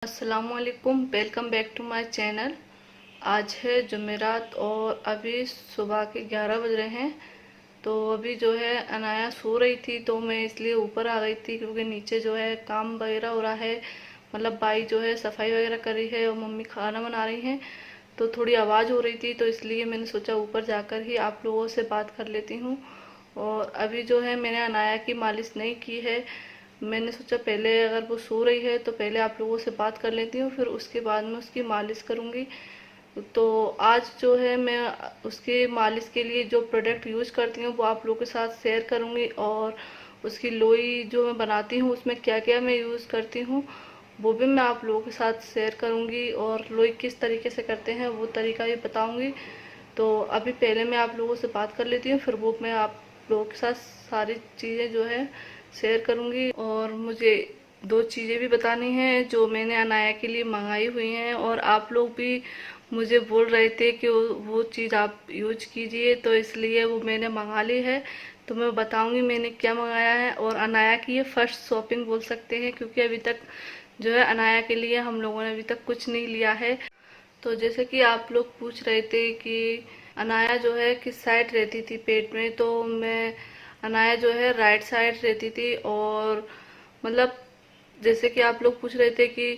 अस्सलामुअलैकुम, welcome back to my channel. आज है जुमेरात और अभी सुबह के 11 बज रहे हैं। तो अभी जो है अनाया सो रही थी तो मैं इसलिए ऊपर आ गई थी क्योंकि नीचे जो है काम वगैरह हो रहा है। मतलब बाई जो है सफाई वगैरह कर रही है और मम्मी खाना बना रही हैं, तो थोड़ी आवाज़ हो रही थी, तो इसलिए मैंने सोचा ऊपर जाकर ही आप लोगों से बात कर लेती हूँ। और अभी जो है मैंने अनाया की मालिश नहीं की है। मैंने सोचा पहले अगर वो सो रही है तो पहले आप लोगों से बात कर लेती हूँ, फिर उसके बाद में उसकी मालिश करूँगी। तो आज जो है मैं उसकी मालिश के लिए जो प्रोडक्ट यूज़ करती हूँ वो आप लोगों के साथ शेयर करूँगी, और उसकी लोई जो मैं बनाती हूँ उसमें क्या क्या मैं यूज़ करती हूँ वो भी मैं आप लोगों के साथ शेयर करूँगी, और लोई किस तरीके से करते हैं वो तरीका भी बताऊँगी। तो अभी पहले मैं आप लोगों से बात कर लेती हूँ, फिर वो मैं आप लोगों के साथ सारी चीज़ें जो है शेयर करूँगी। और मुझे दो चीज़ें भी बतानी हैं जो मैंने अनाया के लिए मंगाई हुई हैं, और आप लोग भी मुझे बोल रहे थे कि वो चीज़ आप यूज कीजिए, तो इसलिए वो मैंने मंगा ली है। तो मैं बताऊंगी मैंने क्या मंगाया है। और अनाया की ये फर्स्ट शॉपिंग बोल सकते हैं, क्योंकि अभी तक जो है अनाया के लिए हम लोगों ने अभी तक कुछ नहीं लिया है। तो जैसे कि आप लोग पूछ रहे थे कि अनाया जो है किस साइड रहती थी पेट में, तो मैं अनाया जो है राइट साइड रहती थी। और मतलब जैसे कि आप लोग पूछ रहे थे कि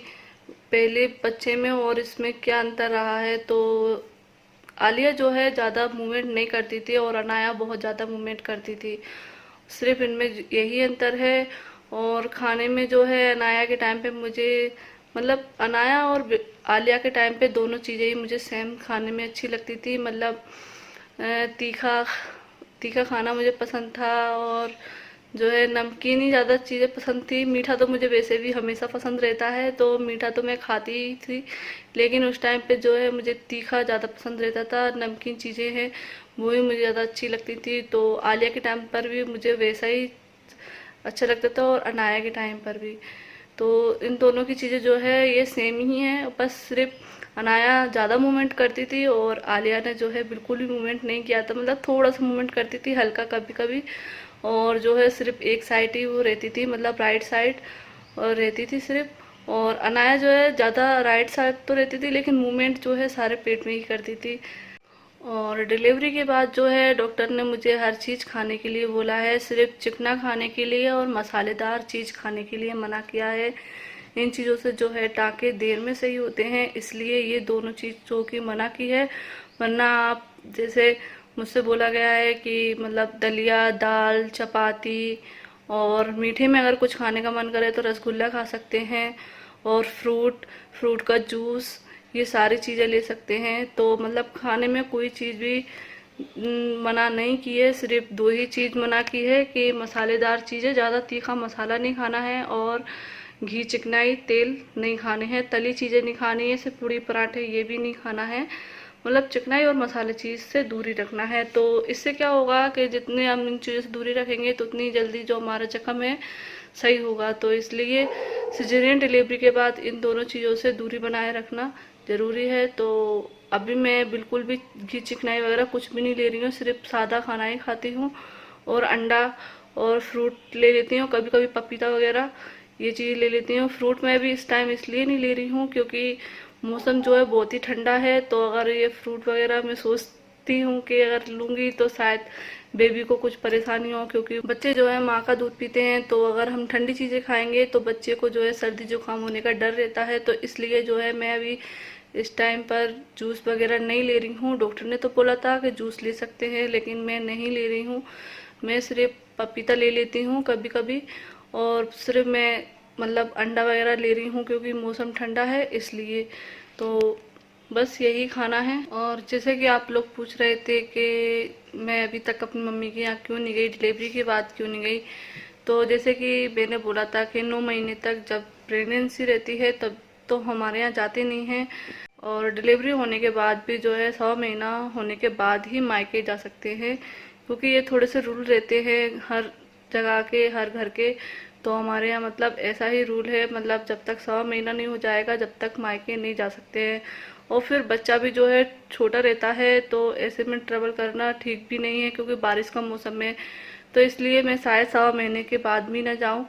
पहले बच्चे में और इसमें क्या अंतर रहा है, तो आलिया जो है ज़्यादा मूवमेंट नहीं करती थी और अनाया बहुत ज़्यादा मूवमेंट करती थी। सिर्फ इनमें यही अंतर है। और खाने में जो है अनाया के टाइम पे मुझे मतलब अनाया और आलिया के टाइम पे दोनों चीज़ें ही मुझे सेम खाने में अच्छी लगती थी। मतलब तीखा तीखा खाना मुझे पसंद था, और जो है नमकीन ही ज़्यादा चीज़ें पसंद थी। मीठा तो मुझे वैसे भी हमेशा पसंद रहता है, तो मीठा तो मैं खाती ही थी, लेकिन उस टाइम पे जो है मुझे तीखा ज़्यादा पसंद रहता था। नमकीन चीज़ें हैं वो ही मुझे ज़्यादा अच्छी लगती थी। तो आलिया के टाइम पर भी मुझे वैसा ही अच्छा लगता था और अनाया के टाइम पर भी। तो इन दोनों की चीज़ें जो है ये सेम ही हैं, बस सिर्फ अनाया ज़्यादा मूवमेंट करती थी और आलिया ने जो है बिल्कुल भी मूवमेंट नहीं किया था। मतलब थोड़ा सा मूवमेंट करती थी, हल्का कभी कभी, और जो है सिर्फ एक साइड ही वो रहती थी, मतलब राइट साइड और रहती थी सिर्फ। और अनाया जो है ज़्यादा राइट साइड तो रहती थी, लेकिन मूवमेंट जो है सारे पेट में ही करती थी। और डिलीवरी के बाद जो है डॉक्टर ने मुझे हर चीज़ खाने के लिए बोला है, सिर्फ चिकना खाने के लिए और मसालेदार चीज़ खाने के लिए मना किया है। इन चीज़ों से जो है टाँके देर में सही होते हैं, इसलिए ये दोनों चीज़ जो कि मना की है। वरना आप जैसे मुझसे बोला गया है कि मतलब दलिया, दाल, चपाती, और मीठे में अगर कुछ खाने का मन करे तो रसगुल्ला खा सकते हैं, और फ्रूट फ्रूट का जूस, ये सारी चीज़ें ले सकते हैं। तो मतलब खाने में कोई चीज़ भी मना नहीं की है, सिर्फ दो ही चीज़ मना की है कि मसालेदार चीज़ें, ज़्यादा तीखा मसाला नहीं खाना है, और घी, चिकनाई, तेल नहीं खाने हैं, तली चीज़ें नहीं खानी है, सिर्फ पूड़ी पराठे ये भी नहीं खाना है। मतलब चिकनाई और मसाले चीज़ से दूरी रखना है। तो इससे क्या होगा कि जितने हम इन चीज़ों से दूरी रखेंगे तो उतनी जल्दी जो हमारा जख्म है सही होगा। तो इसलिए सिजेरियन डिलीवरी के बाद इन दोनों चीज़ों से दूरी बनाए रखना ज़रूरी है। तो अभी मैं बिल्कुल भी घी, चिकनाई वगैरह कुछ भी नहीं ले रही हूँ, सिर्फ सादा खाना ही खाती हूँ, और अंडा और फ्रूट ले लेती हूँ, कभी कभी पपीता वगैरह ये चीज़ ले लेती हूँ। फ्रूट मैं भी इस टाइम इसलिए नहीं ले रही हूँ क्योंकि मौसम जो है बहुत ही ठंडा है, तो अगर ये फ्रूट वगैरह मैं सोचती हूँ कि अगर लूँगी तो शायद बेबी को कुछ परेशानी हो, क्योंकि बच्चे जो है माँ का दूध पीते हैं, तो अगर हम ठंडी चीज़ें खाएंगे तो बच्चे को जो है सर्दी जुकाम होने का डर रहता है। तो इसलिए जो है मैं अभी इस टाइम पर जूस वगैरह नहीं ले रही हूँ। डॉक्टर ने तो बोला था कि जूस ले सकते हैं, लेकिन मैं नहीं ले रही हूँ। मैं सिर्फ पपीता ले लेती हूँ कभी कभी, और सिर्फ मैं मतलब अंडा वगैरह ले रही हूँ क्योंकि मौसम ठंडा है इसलिए। तो बस यही खाना है। और जैसे कि आप लोग पूछ रहे थे कि मैं अभी तक अपनी मम्मी के यहाँ क्यों नहीं गई, डिलीवरी के बाद क्यों नहीं गई, तो जैसे कि मैंने बोला था कि 9 महीने तक जब प्रेगनेंसी रहती है तब तो हमारे यहाँ जाते नहीं हैं, और डिलीवरी होने के बाद भी जो है 100 महीना होने के बाद ही मायके जा सकते हैं, क्योंकि ये थोड़े से रूल रहते हैं हर जगह के, हर घर के। तो हमारे यहाँ मतलब ऐसा ही रूल है, मतलब जब तक 100 महीना नहीं हो जाएगा जब तक मायके नहीं जा सकते हैं। और फिर बच्चा भी जो है छोटा रहता है, तो ऐसे में ट्रेवल करना ठीक भी नहीं है क्योंकि बारिश का मौसम है। तो इसलिए मैं शायद 100 महीने के बाद भी ना जाऊं,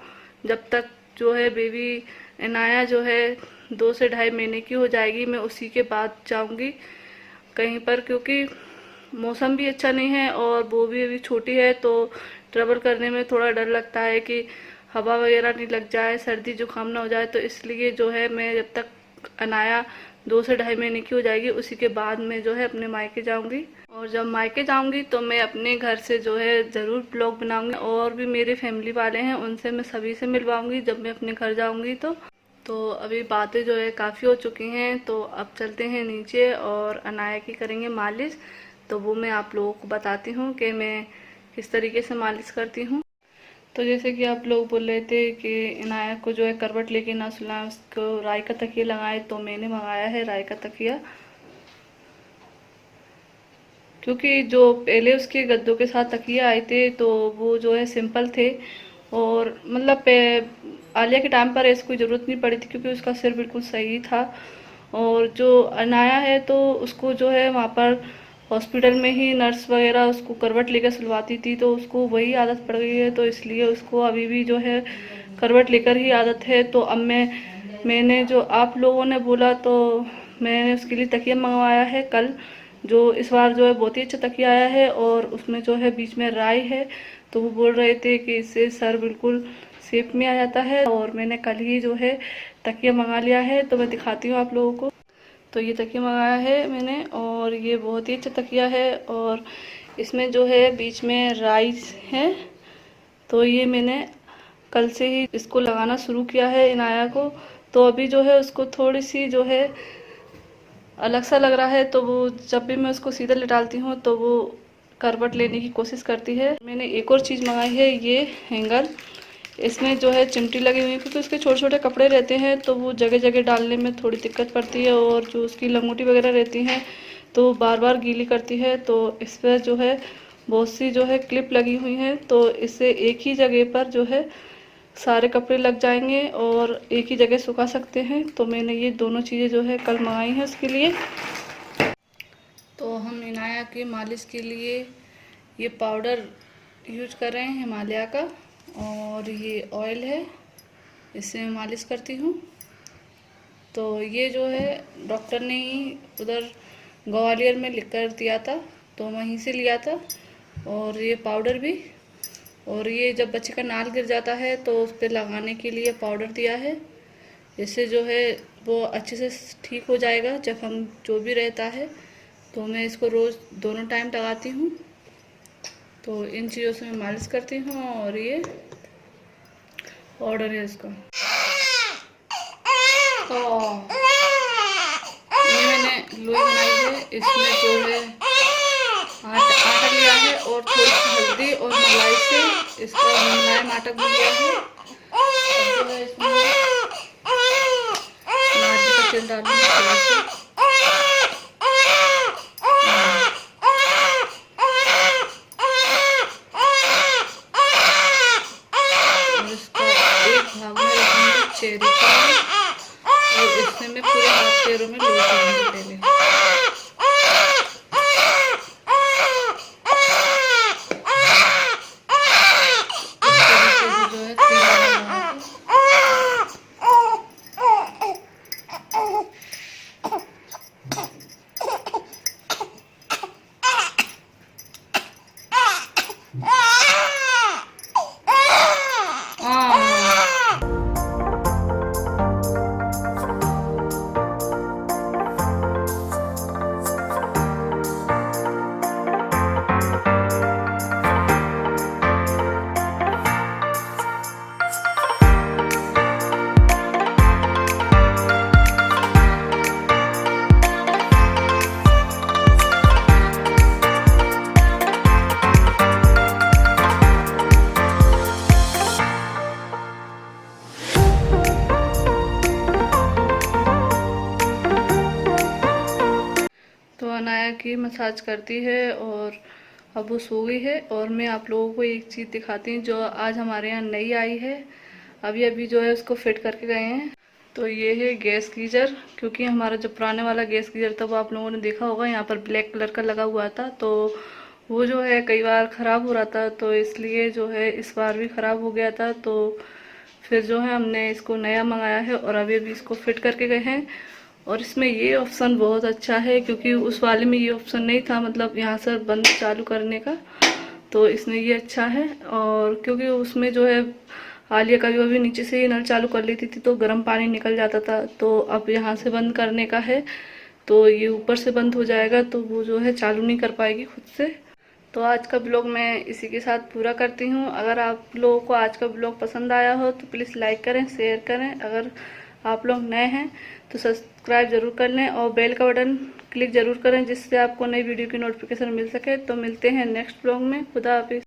जब तक जो है बेबी अनाया जो है 2 से ढाई महीने की हो जाएगी मैं उसी के बाद जाऊंगी कहीं पर, क्योंकि मौसम भी अच्छा नहीं है और वो भी अभी छोटी है तो ट्रेवल करने में थोड़ा डर लगता है कि हवा वगैरह नहीं लग जाए, सर्दी जुकाम ना हो जाए। तो इसलिए जो है मैं जब तक अनाया 2 से ढाई महीने की हो जाएगी उसी के बाद मैं जो है अपने मायके जाऊंगी। और जब मायके जाऊंगी तो मैं अपने घर से जो है ज़रूर ब्लॉग बनाऊंगी और भी मेरे फैमिली वाले हैं उनसे मैं सभी से मिलवाऊंगी जब मैं अपने घर जाऊंगी। तो अभी बातें जो है काफ़ी हो चुकी हैं, तो अब चलते हैं नीचे और अनाया की करेंगे मालिश। तो वो मैं आप लोगों को बताती हूँ कि मैं किस तरीके से मालिश करती हूँ। तो जैसे कि आप लोग बोल रहे थे कि अनाया को जो है करवट लेके ना सुलाएं, उसको राई का तकिया लगाएं, तो मैंने मंगाया है राई का तकिया, क्योंकि जो पहले उसके गद्दों के साथ तकिए आए थे तो वो जो है सिंपल थे और मतलब आलिया के टाइम पर ऐसी कोई ज़रूरत नहीं पड़ी थी क्योंकि उसका सिर बिल्कुल सही था। और जो अनाया है तो उसको जो है वहाँ पर हॉस्पिटल में ही नर्स वगैरह उसको करवट लेकर सुलवाती थी, तो उसको वही आदत पड़ गई है, तो इसलिए उसको अभी भी जो है करवट लेकर ही आदत है। तो अब मैंने जो आप लोगों ने बोला तो मैंने उसके लिए तकिया मंगवाया है कल, जो इस बार जो है बहुत ही अच्छा तकिया आया है और उसमें जो है बीच में राई है। तो वो बोल रहे थे कि इससे सर बिल्कुल शेप में आ जाता है और मैंने कल ही जो है तकिया मंगा लिया है, तो मैं दिखाती हूँ आप लोगों को। तो ये तकिया मंगाया है मैंने और ये बहुत ही अच्छा तकिया है और इसमें जो है बीच में राइस है। तो ये मैंने कल से ही इसको लगाना शुरू किया है इनाया को। तो अभी जो है उसको थोड़ी सी जो है अलग सा लग रहा है, तो वो जब भी मैं उसको सीधा लेटालती हूँ तो वो करवट लेने की कोशिश करती है। मैंने एक और चीज़ मंगाई है, ये हैंगर, इसमें जो है चिमटी लगी हुई है क्योंकि उसके छोटे छोटे कपड़े रहते हैं तो वो जगह जगह डालने में थोड़ी दिक्कत पड़ती है और जो उसकी लंगोटी वगैरह रहती हैं तो बार बार गीली करती है। तो इस पर जो है बहुत सी जो है क्लिप लगी हुई हैं, तो इससे एक ही जगह पर जो है सारे कपड़े लग जाएंगे और एक ही जगह सुखा सकते हैं। तो मैंने ये दोनों चीज़ें जो है कल मंगाई हैं उसके लिए। तो हम इनाया की मालिश के लिए ये पाउडर यूज कर रहे हैं हिमालय का और ये ऑयल है, इससे मैं मालिश करती हूँ। तो ये जो है डॉक्टर ने ही उधर ग्वालियर में लिख कर दिया था तो वहीं से लिया था। और ये पाउडर भी, और ये जब बच्चे का नाल गिर जाता है तो उस पर लगाने के लिए पाउडर दिया है, इससे जो है वो अच्छे से ठीक हो जाएगा जख्म जो भी रहता है। तो मैं इसको रोज़ दोनों टाइम लगाती हूँ। तो इन चीज़ों से मैं मालिश करती हूँ और ये पाउडर है इसका। तो ये मैंने लोई बनाई है, इसमें जो है आटा लिया है और थोड़ी सी हल्दी और मलाई से इसका मुलायम आटा गूंथ लिया है। अब जो है इसमें नारियल का तेल डालूंगी थोड़ा सा। और इसका एक भाग में रखूंगी चेहरे पर और इसमें मैं पूरे हाथ पैरों में लोई करूंगी पहले। तो अनाया की मसाज करती है और अब वो सो गई है। और मैं आप लोगों को एक चीज़ दिखाती हूँ जो आज हमारे यहाँ नई आई है, अभी अभी जो है उसको फिट करके गए हैं। तो ये है गैस गीजर, क्योंकि हमारा जो पुराने वाला गैस गीजर था वो आप लोगों ने देखा होगा यहाँ पर ब्लैक कलर का लगा हुआ था, तो वो जो है कई बार ख़राब हो रहा था, तो इसलिए जो है इस बार भी ख़राब हो गया था। तो फिर जो है हमने इसको नया मंगाया है और अभी अभी इसको फिट करके गए हैं। और इसमें ये ऑप्शन बहुत अच्छा है क्योंकि उस वाले में ये ऑप्शन नहीं था, मतलब यहाँ से बंद चालू करने का, तो इसमें ये अच्छा है। और क्योंकि उसमें जो है आलिया कभी कभी नीचे से ही नल चालू कर लेती थी तो गर्म पानी निकल जाता था, तो अब यहाँ से बंद करने का है तो ये ऊपर से बंद हो जाएगा, तो वो जो है चालू नहीं कर पाएगी खुद से। तो आज का ब्लॉग मैं इसी के साथ पूरा करती हूँ। अगर आप लोगों को आज का ब्लॉग पसंद आया हो तो प्लीज़ लाइक करें, शेयर करें। अगर आप लोग नए हैं तो सब्सक्राइब ज़रूर कर लें और बेल का बटन क्लिक ज़रूर करें जिससे आपको नई वीडियो की नोटिफिकेशन मिल सके। तो मिलते हैं नेक्स्ट ब्लॉग में। खुदा हाफिज़।